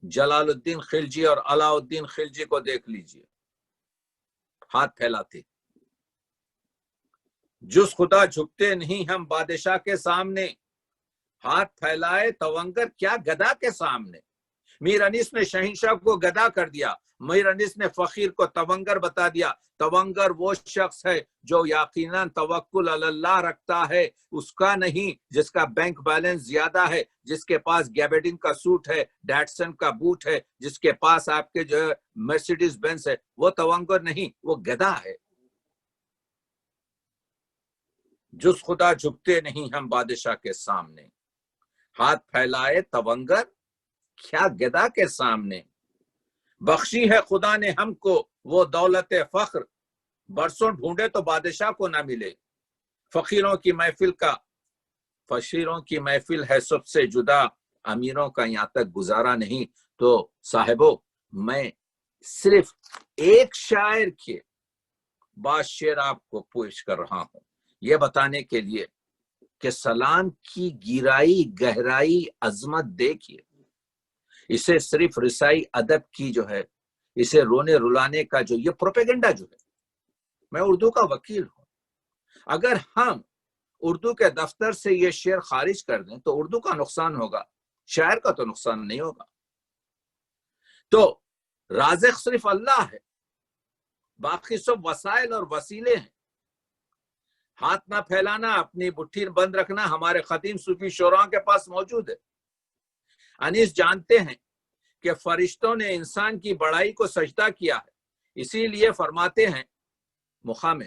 جلال الدین خلجی اور علاء الدین خلجی کو دیکھ لیجئے، ہاتھ پھیلاتے، جس خدا جھکتے نہیں ہم بادشاہ کے سامنے، ہاتھ پھیلائے توانگر کیا گدا کے سامنے۔ میر انیس نے شہنشاہ کو گدا کر دیا، میر انیس نے فقیر کو توانگر بتا دیا۔ توانگر وہ شخص ہے جو یقیناً توکل علی اللہ رکھتا ہے، اس کا نہیں جس کا بینک بیلنس زیادہ ہے، جس کے پاس گیبیڈن کا سوٹ ہے، ڈیٹسن کا بوٹ ہے، جس کے پاس آپ کے جو ہے مرسیڈیز بینز ہے، وہ توانگر نہیں، وہ گدا ہے۔ جس خدا جھکتے نہیں ہم بادشاہ کے سامنے، ہاتھ پھیلائے توانگر کیا گدا کے سامنے۔ بخشی ہے خدا نے ہم کو وہ دولت فخر، برسوں ڈھونڈے تو بادشاہ کو نہ ملے۔ فقیروں کی محفل ہے سب سے جدا، امیروں کا یہاں تک گزارا نہیں۔ تو صاحبو، میں صرف ایک شاعر کے بعض شعر آپ کو پیش کر رہا ہوں، یہ بتانے کے لیے کہ سلام کی گہرائی گہرائی عظمت دیکھیے۔ اسے صرف رسائی ادب کی جو ہے، اسے رونے رلانے کا جو یہ پروپیگنڈا جو ہے، میں اردو کا وکیل ہوں، اگر ہم اردو کے دفتر سے یہ شعر خارج کر دیں تو اردو کا نقصان ہوگا، شاعر کا تو نقصان نہیں ہوگا۔ تو رازق صرف اللہ ہے، باقی سب وسائل اور وسیلے ہیں۔ ہاتھ نہ پھیلانا، اپنی مٹھی بند رکھنا ہمارے قدیم صوفی شعراء کے پاس موجود ہے۔ انیس جانتے ہیں کہ فرشتوں نے انسان کی بڑائی کو سجدہ کیا ہے، اسی لیے فرماتے ہیں مقام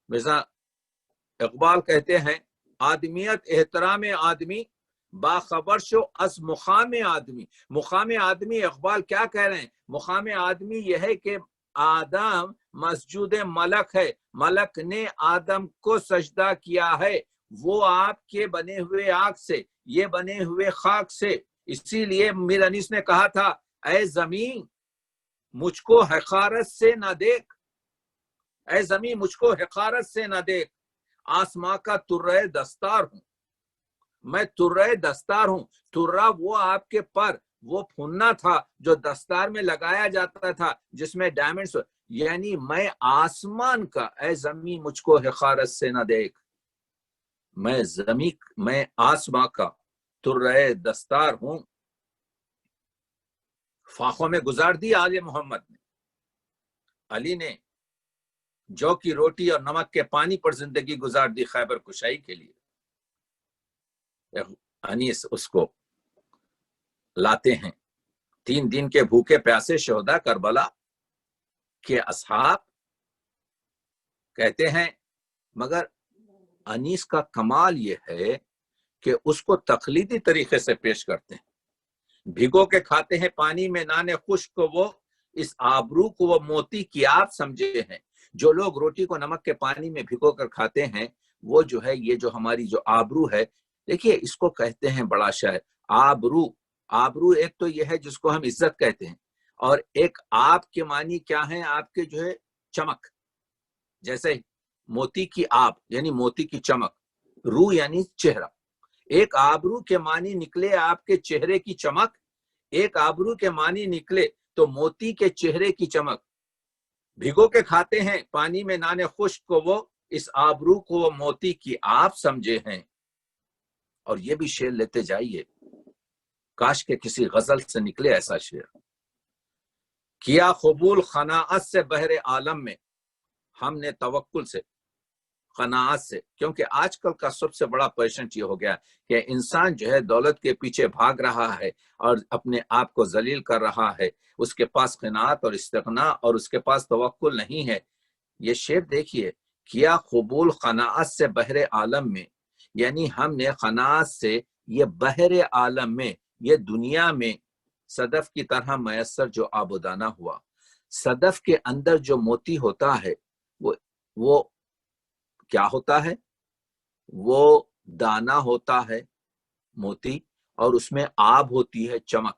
مرزا اقبال کہتے ہیں آدمیت احترام آدمی، باخبر شو از مقام آدمی۔ مقام آدمی، اقبال کیا کہہ رہے ہیں؟ مقام آدمی یہ ہے کہ آدم مسجود ملک ہے، ملک نے آدم کو سجدہ کیا ہے، وہ آپ کے بنے ہوئے آگ سے، یہ بنے ہوئے خاک سے۔ اسی لیے میر انیس نے کہا تھا اے زمین مجھ کو حقارت سے نہ دیکھ، اے زمین مجھ کو حقارت سے نہ دیکھ، آسماں کا ترہ دستار ہوں، میں ترہ دستار ہوں۔ ترہ وہ آپ کے پر وہ پھننا تھا جو دستار میں لگایا جاتا تھا جس میں ڈائمنڈز، یعنی میں آسمان کا، اے زمین مجھ کو حقارت سے نہ دیکھ، میں آسماں کا ترہ دستار ہوں۔ فاقوں میں گزار دی آل محمد نے، علی نے جو کی روٹی اور نمک کے پانی پر زندگی گزار دی خیبر کشائی کے لیے۔ انیس اس کو لاتے ہیں، 3 دن کے بھوکے پیاسے شہداء کربلا کے اصحاب کہتے ہیں، مگر انیس کا کمال یہ ہے کہ اس کو تقلیدی طریقے سے پیش کرتے ہیں۔ بھگو کے کھاتے ہیں پانی میں نانے خشک کو، وہ اس آبرو کو وہ موتی کی آپ سمجھے ہیں۔ جو لوگ روٹی کو نمک کے پانی میں بھگو کر کھاتے ہیں، وہ جو ہے یہ جو ہماری جو آبرو ہے، دیکھیے اس کو کہتے ہیں بڑا شاعر آبرو۔ آبرو ایک تو یہ ہے جس کو ہم عزت کہتے ہیں، اور ایک آپ کے معنی کیا ہیں؟ آپ کے جو ہے چمک، جیسے موتی کی آب یعنی موتی کی چمک، رو یعنی چہرہ۔ ایک آبرو کے معنی نکلے آپ کے چہرے کی چمک، ایک آبرو کے معنی نکلے تو موتی کے چہرے کی چمک۔ بھگو کے کھاتے ہیں پانی میں نانے خشک کو، وہ اس آبرو کو وہ موتی کی آپ سمجھے ہیں۔ اور یہ بھی شعر لیتے جائیے، کاش کہ کسی غزل سے نکلے ایسا شعر۔ کیا قبول قناعت سے بحر عالم میں، ہم نے توکل سے، قناعت سے، کیونکہ آج کل کا سب سے بڑا پیشنٹ یہ ہو گیا کہ انسان جو ہے دولت کے پیچھے بھاگ رہا ہے اور اپنے آپ کو ذلیل کر رہا ہے، اس کے پاس قناعت اور استغنا اور اس کے پاس توکل نہیں ہے۔ یہ شعر دیکھیے، کیا قبول قناعت سے بحر عالم میں، یعنی ہم نے قناعت سے یہ بحر عالم میں، یہ دنیا میں صدف کی طرح میسر جو آب و دانہ ہوا۔ صدف کے اندر جو موتی ہوتا ہے وہ کیا ہوتا ہے؟ وہ دانہ ہوتا ہے موتی، اور اس میں آب ہوتی ہے چمک۔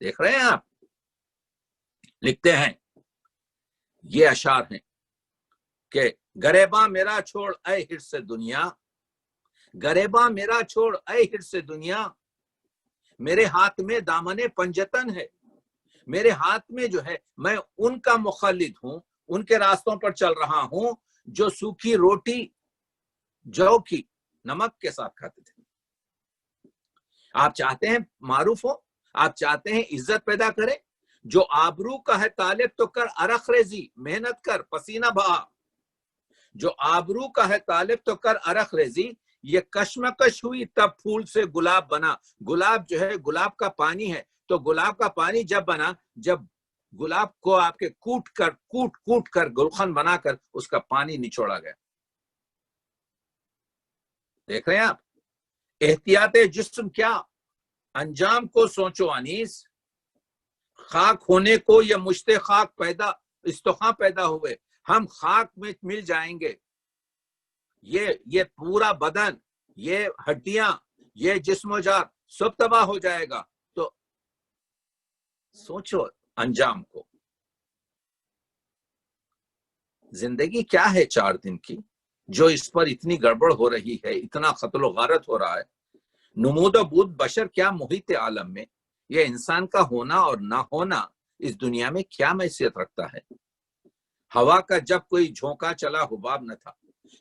دیکھ رہے ہیں آپ، لکھتے ہیں یہ اشعار ہیں کہ گریباں میرا چھوڑ اے حرص دنیا، گریباں میرا چھوڑ اے حرص دنیا، میرے ہاتھ میں دامن پنجتن ہے، میرے ہاتھ میں جو ہے میں ان کا مخلد ہوں، ان کے راستوں پر چل رہا ہوں جو سوکھی روٹی جو کی نمک کے ساتھ کھاتے تھے۔ آپ چاہتے ہیں معروف ہو، آپ چاہتے ہیں عزت پیدا کرے، جو آبرو کا ہے طالب تو کر عرق ریزی، محنت کر پسینہ بہا، جو آبرو کا ہے طالب تو کر عرق ریزی، یہ کشمکش ہوئی تب پھول سے گلاب بنا۔ گلاب جو ہے گلاب کا پانی ہے، تو گلاب کا پانی جب بنا، جب گلاب کو آپ کے کوٹ کر گلخن بنا کر اس کا پانی نچوڑا گیا۔ دیکھ رہے ہیں آپ، احتیاط جسم کیا، انجام کو سوچو انیس، خاک ہونے کو یہ مشت خاک پیدا استخوان پیدا ہوئے، ہم خاک میں مل جائیں گے، یہ پورا بدن، یہ ہڈیاں، یہ جسم و جان سب تباہ ہو جائے گا۔ تو سوچو انجام کو۔ زندگی کیا ہے 4 دن کی جو اس پر اتنی گڑبڑ ہو رہی ہے، اتنا قتل و غارت ہو رہا ہے۔ نمود و بود بشر کیا محیط عالم میں، یہ انسان کا ہونا اور نہ ہونا اس دنیا میں کیا حیثیت رکھتا ہے۔ ہوا کا جب کوئی جھونکا چلا حباب نہ تھا،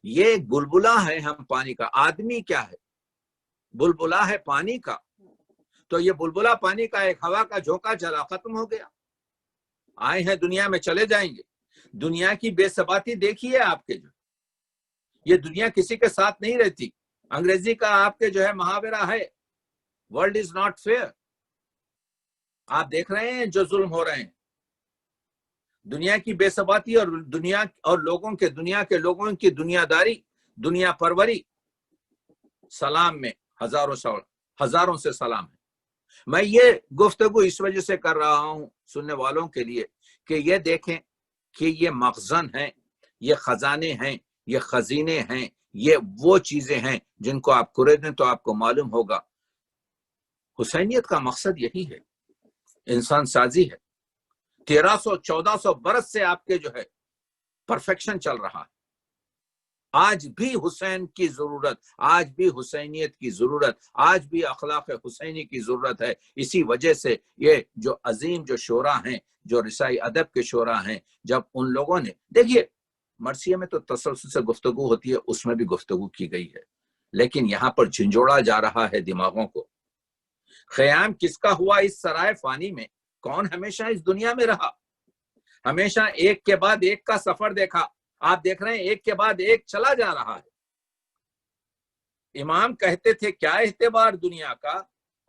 یہ ایک بلبلا ہے ہم پانی کا۔ آدمی کیا ہے؟ بلبلا ہے پانی کا، تو یہ بلبلا پانی کا ایک ہوا کا جھونکا چلا ختم ہو گیا۔ آئے ہیں دنیا میں چلے جائیں گے۔ دنیا کی بے ثباتی دیکھیے آپ کے، جو یہ دنیا کسی کے ساتھ نہیں رہتی۔ انگریزی کا آپ کے جو ہے محاورہ ہے، ورلڈ از ناٹ فیئر۔ آپ دیکھ رہے ہیں جو ظلم ہو رہے ہیں، دنیا کی بے ثباتی اور دنیا کے لوگوں کی دنیا داری، دنیا پروری۔ سلام میں ہزاروں سے سلام ہے۔ میں یہ گفتگو اس وجہ سے کر رہا ہوں سننے والوں کے لیے کہ یہ دیکھیں کہ یہ مخزن ہیں، یہ خزانے ہیں، یہ خزینے ہیں، یہ وہ چیزیں ہیں جن کو آپ خریدیں تو آپ کو معلوم ہوگا۔ حسینیت کا مقصد یہی ہے، انسان سازی ہے۔ 1300-1400 برس سے آپ کے جو ہے پرفیکشن چل رہا ہے۔ آج بھی حسین کی ضرورت، آج بھی حسینیت کی ضرورت، آج بھی اخلاق حسینی کی ضرورت ہے۔ اسی وجہ سے یہ جو عظیم جو شعراء ہیں، جو رسائی ادب کے شعراء ہیں، جب ان لوگوں نے دیکھیے مرثیہ میں تو تسلسل سے گفتگو ہوتی ہے، اس میں بھی گفتگو کی گئی ہے، لیکن یہاں پر جھنجھوڑا جا رہا ہے دماغوں کو۔ خیام کس کا ہوا اس سرائے فانی میں، کون ہمیشہ اس دنیا میں رہا، ہمیشہ ایک کے بعد ایک کا سفر دیکھا۔ آپ دیکھ رہے ہیں ایک کے بعد ایک چلا جا رہا ہے۔ امام کہتے تھے کیا اعتبار دنیا کا،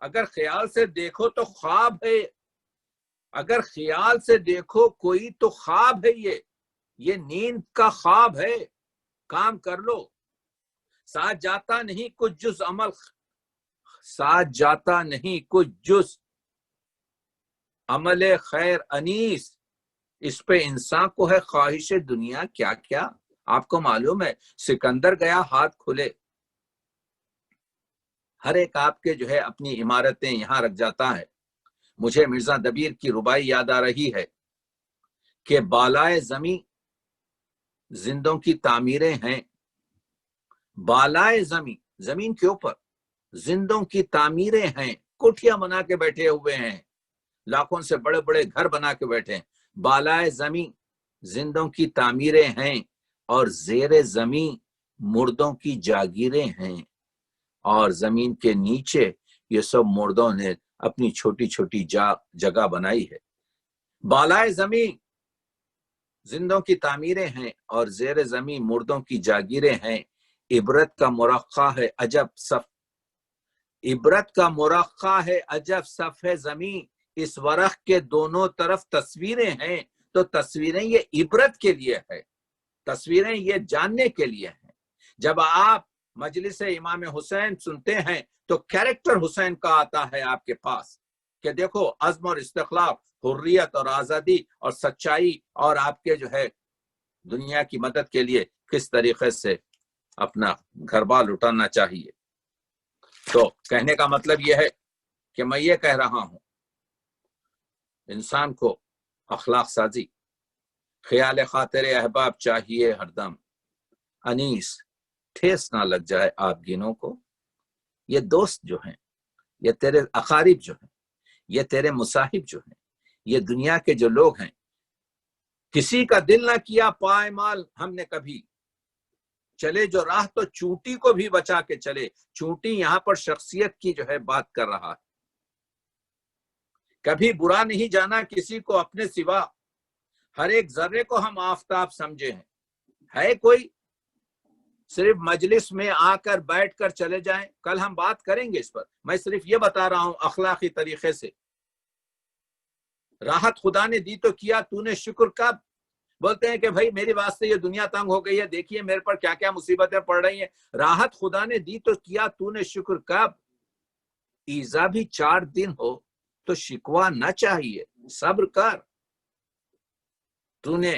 اگر خیال سے دیکھو تو خواب ہے، اگر خیال سے دیکھو کوئی تو خواب ہے، یہ نیند کا خواب ہے، کام کر لو۔ ساتھ جاتا نہیں کچھ جز عمل، ساتھ جاتا نہیں کچھ جز عمل خیر انیس، اس پہ انسان کو ہے خواہش دنیا کیا کیا۔ آپ کو معلوم ہے سکندر گیا ہاتھ کھلے، ہر ایک آپ کے جو ہے اپنی عمارتیں یہاں رکھ جاتا ہے۔ مجھے مرزا دبیر کی ربائی یاد آ رہی ہے کہ بالائے زمین زندوں کی تعمیریں ہیں، بالائے زمین کے اوپر زندوں کی تعمیریں ہیں، کوٹھیاں بنا کے بیٹھے ہوئے ہیں، لاکھوں سے بڑے بڑے گھر بنا کے بیٹھے ہیں۔ بالائے زمین زندوں کی تعمیریں ہیں اور زیر زمین مردوں کی جاگیریں ہیں، اور زمین کے نیچے یہ سب مردوں نے اپنی چھوٹی چھوٹی جگہ بنائی ہے۔ بالائے زمین زندوں کی تعمیریں ہیں اور زیر زمین مردوں کی جاگیریں ہیں، عبرت کا مرقع ہے عجب صف، عبرت کا مرقع ہے عجب صفحہ زمین، اس ورق کے دونوں طرف تصویریں ہیں، تو تصویریں یہ عبرت کے لیے ہے، تصویریں یہ جاننے کے لیے ہیں۔ جب آپ مجلس امام حسین سنتے ہیں تو کیریکٹر حسین کا آتا ہے آپ کے پاس کہ دیکھو عزم اور استقلال، حریت اور آزادی اور سچائی، اور آپ کے جو ہے دنیا کی مدد کے لیے کس طریقے سے اپنا گھر بار لٹانا چاہیے۔ تو کہنے کا مطلب یہ ہے کہ میں یہ کہہ رہا ہوں انسان کو اخلاق سازی، خیال خاطر احباب چاہیے ہردم، انیس ٹھیس نہ لگ جائے آپ گینوں کو۔ یہ دوست جو ہیں، یہ تیرے اقارب جو ہیں، یہ تیرے مصاحب جو ہیں، یہ دنیا کے جو لوگ ہیں، کسی کا دل نہ کیا پائمال ہم نے کبھی، چلے جو راہ تو چونٹی کو بھی بچا کے چلے۔ چونٹی یہاں پر شخصیت کی جو ہے بات کر رہا ہے۔ کبھی برا نہیں جانا کسی کو اپنے سوا، ہر ایک ذرے کو ہم آفتاب سمجھے ہیں۔ ہے کوئی صرف مجلس میں آ کر بیٹھ کر چلے جائیں؟ کل ہم بات کریں گے اس پر، میں صرف یہ بتا رہا ہوں اخلاقی طریقے سے۔ راحت خدا نے دی تو کیا، تو نے شکر کب؟ بولتے ہیں کہ بھائی میری واسطے یہ دنیا تنگ ہو گئی ہے، دیکھیے میرے پر کیا کیا مصیبتیں پڑ رہی ہیں۔ راحت خدا نے دی تو کیا، تو نے شکر کب؟ ایزا بھی 4 دن ہو تو شکوا نہ چاہیے، صبر کر۔ تو نے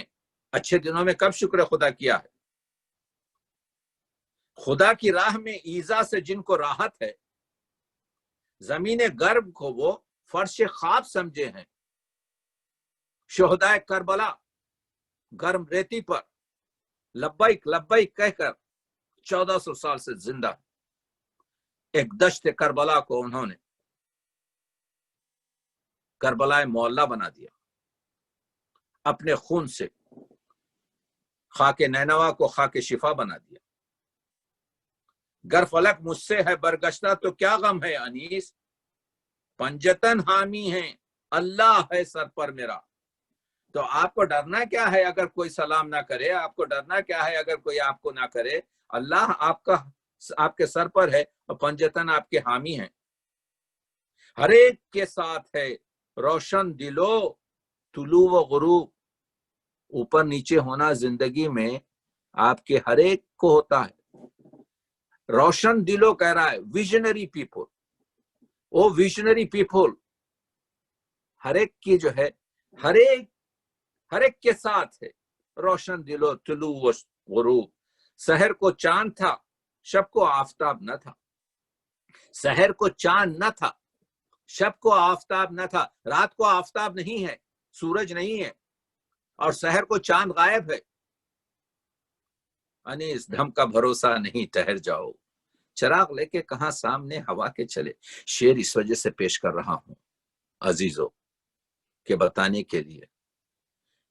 اچھے دنوں میں کب شکر خدا کیا ہے؟ خدا کی راہ میں ایزا سے جن کو راحت ہے، زمین گرب کو وہ فرش خواب سمجھے ہیں۔ شہدائے کربلا گرم ریتی پر لبیک لبیک کہہ کر 1400 سال سے زندہ، ایک دشت کربلا کو انہوں نے کربلا معلیٰ بنا دیا، اپنے خون سے خاک نینوا کو خاک شفا بنا دیا۔ گر فلک مجھ سے ہے برگشتہ تو کیا غم ہے انیس، پنجتن حامی ہیں اللہ ہے سر پر میرا۔ تو آپ کو ڈرنا کیا ہے اگر کوئی سلام نہ کرے؟ آپ کو ڈرنا کیا ہے اگر کوئی آپ کو نہ کرے؟ اللہ آپ کے سر پر ہے اور پنجتن آپ کے حامی ہیں۔ ہر ایک کے ساتھ ہے روشن دلو طلوع و غروب۔ اوپر نیچے ہونا زندگی میں آپ کے ہر ایک کو ہوتا ہے۔ روشن دلو کہہ رہا ہے، ویژنری پیپل، وہ ویژنری پیپل ہر ایک کی جو ہے، ہر ایک کے ساتھ ہے روشن دلو طلوع و غروب۔ سحر کو چاند تھا، شب کو آفتاب نہ تھا۔ سحر کو چاند نہ تھا، شب کو آفتاب نہ تھا۔ رات کو آفتاب نہیں ہے، سورج نہیں ہے، اور سحر کو چاند غائب ہے۔ انیس دھم کا بھروسہ نہیں، ٹھہر جاؤ، چراغ لے کے کہاں سامنے ہوا کے چلے۔ شعر اس وجہ سے پیش کر رہا ہوں عزیزوں کہ بتانے کے لیے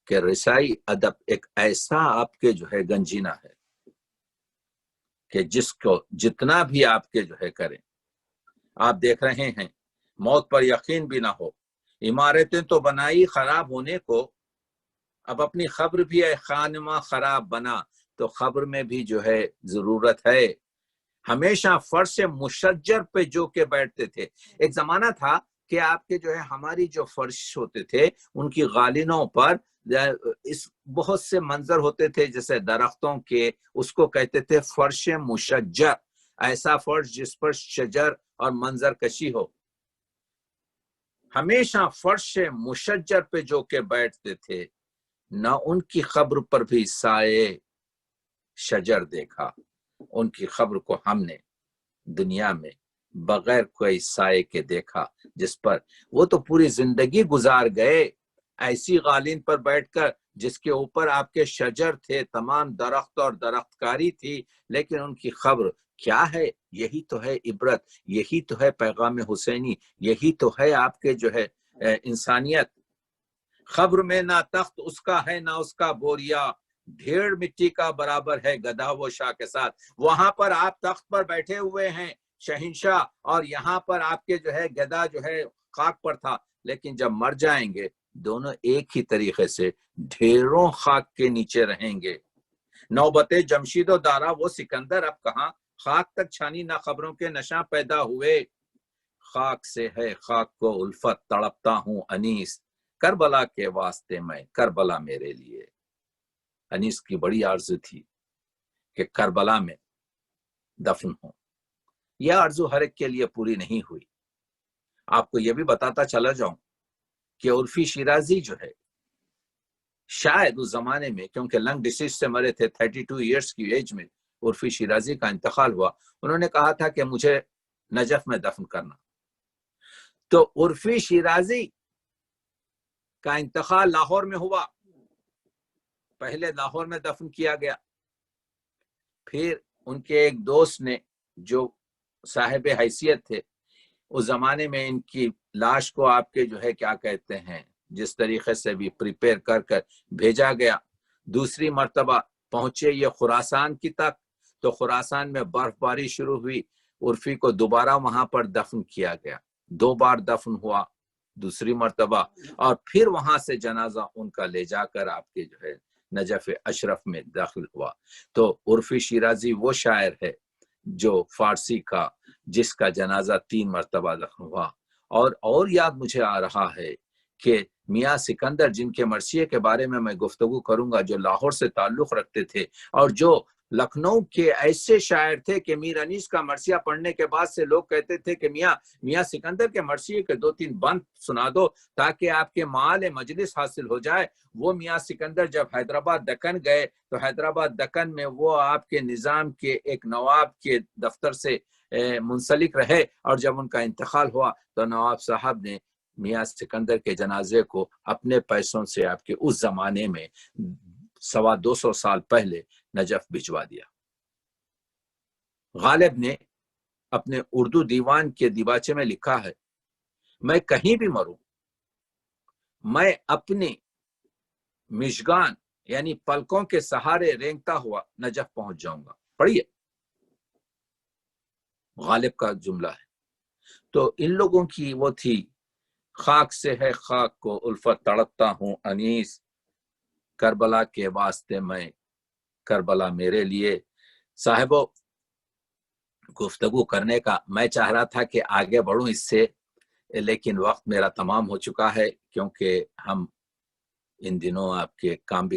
کہ رسائی ادب ایک ایسا آپ کے جو ہے گنجینہ ہے کہ جس کو جتنا بھی آپ کے جو ہے کریں۔ آپ دیکھ رہے ہیں موت پر یقین بھی نہ ہو، عمارتیں تو بنائی خراب ہونے کو، اب اپنی خبر بھی ہے خانمہ خراب بنا، تو خبر میں بھی جو ہے ضرورت ہے۔ ہمیشہ فرش مشجر پہ جو کے بیٹھتے تھے۔ ایک زمانہ تھا کہ آپ کے جو ہے ہماری جو فرش ہوتے تھے ان کی غالینوں پر اس بہت سے منظر ہوتے تھے جیسے درختوں کے، اس کو کہتے تھے فرش مشجر، ایسا فرش جس پر شجر اور منظر کشی ہو۔ ہمیشہ فرش مشجر پہ جو کے بیٹھتے تھے، نہ ان کی قبر پر بھی سائے شجر دیکھا۔ ان کی قبر کو ہم نے دنیا میں بغیر کوئی سائے کے دیکھا، جس پر وہ تو پوری زندگی گزار گئے ایسی غالین پر بیٹھ کر جس کے اوپر آپ کے شجر تھے، تمام درخت اور درخت کاری تھی، لیکن ان کی قبر کیا ہے؟ یہی تو ہے عبرت، یہی تو ہے پیغام حسینی، یہی تو ہے آپ کے جو ہے انسانیت۔ قبر میں نہ تخت اس کا ہے نہ اس کا بوریا، ڈھیڑ مٹی کا برابر ہے گدھا وہ شاہ کے ساتھ۔ وہاں پر آپ تخت پر بیٹھے ہوئے ہیں شہنشاہ، اور یہاں پر آپ کے جو ہے گدھا جو ہے خاک پر تھا، لیکن جب مر جائیں گے دونوں ایک ہی طریقے سے ڈھیروں خاک کے نیچے رہیں گے۔ نوبت جمشید و دارا وہ سکندر اب کہاں، خاک تک چھانی نہ خبروں کے نشاں پیدا ہوئے۔ خاک سے ہے خاک کو الفت تڑپتا ہوں انیس، کربلا کے واسطے میں کربلا میرے لیے۔ انیس کی بڑی آرزو تھی کہ کربلا میں دفن ہوں۔ یہ آرزو ہر ایک کے لیے پوری نہیں ہوئی۔ آپ کو یہ بھی بتاتا چلا جاؤں کہ عرفی شیرازی جو ہے شاید اس زمانے میں، کیونکہ لنگ ڈیسیز سے مرے تھے 32 ایئرس کی ایج میں عرفی شیرازی کا انتقال ہوا، انہوں نے کہا تھا کہ مجھے نجف میں دفن کرنا۔ تو عرفی شیرازی کا انتقال لاہور میں ہوا، پہلے لاہور میں دفن کیا گیا، پھر ان کے ایک دوست نے جو صاحب حیثیت تھے اس زمانے میں ان کی لاش کو آپ کے جو ہے کیا کہتے ہیں جس طریقے سے بھی پریپیئر کر کر بھیجا گیا، دوسری مرتبہ پہنچے یہ خراسان کی تک، تو خراسان میں برف باری شروع ہوئی، عرفی کو دوبارہ وہاں پر دفن کیا گیا، 2 بار دفن ہوا دوسری مرتبہ، اور پھر وہاں سے جنازہ ان کا لے جا کر آپ کے جو ہے نجف اشرف میں داخل ہوا۔ تو عرفی شیرازی وہ شاعر ہے جو فارسی کا جس کا جنازہ 3 مرتبہ دفن ہوا۔ اور یاد مجھے آ رہا ہے کہ میاں سکندر جن کے مرثیے کے بارے میں گفتگو کروں گا، جو لاہور سے تعلق رکھتے تھے اور جو لکھنؤ کے ایسے شاعر تھے کہ میر انیس کا مرثیہ پڑھنے کے بعد سے لوگ کہتے تھے کہ میاں سکندر کے مرثیے کے 2-3 بند سنا دو تاکہ آپ کے معال مجلس حاصل ہو جائے۔ وہ میاں سکندر جب حیدرآباد دکن گئے تو حیدرآباد دکن میں وہ آپ کے نظام کے ایک نواب کے دفتر سے منسلک رہے، اور جب ان کا انتقال ہوا تو نواب صاحب نے میاں سکندر کے جنازے کو اپنے پیسوں سے آپ کے اس زمانے میں 250 سال پہلے نجف بھجوا دیا۔ غالب نے اپنے اردو دیوان کے دیباچے میں لکھا ہے، میں کہیں بھی مروں میں اپنی مشگان یعنی پلکوں کے سہارے رینگتا ہوا نجف پہنچ جاؤں گا۔ پڑھیے، غالب کا جملہ ہے۔ تو ان لوگوں کی وہ تھی، خاک سے ہے خاک کو الفت تڑپتا ہوں انیس، کربلا کے واسطے میں کربلا میرے لیے۔ صاحبو، گفتگو کرنے کا میں چاہ رہا تھا کہ آگے بڑھوں اس سے، لیکن وقت میرا تمام ہو چکا ہے، کیونکہ ہم ان دنوں آپ کے کام بھی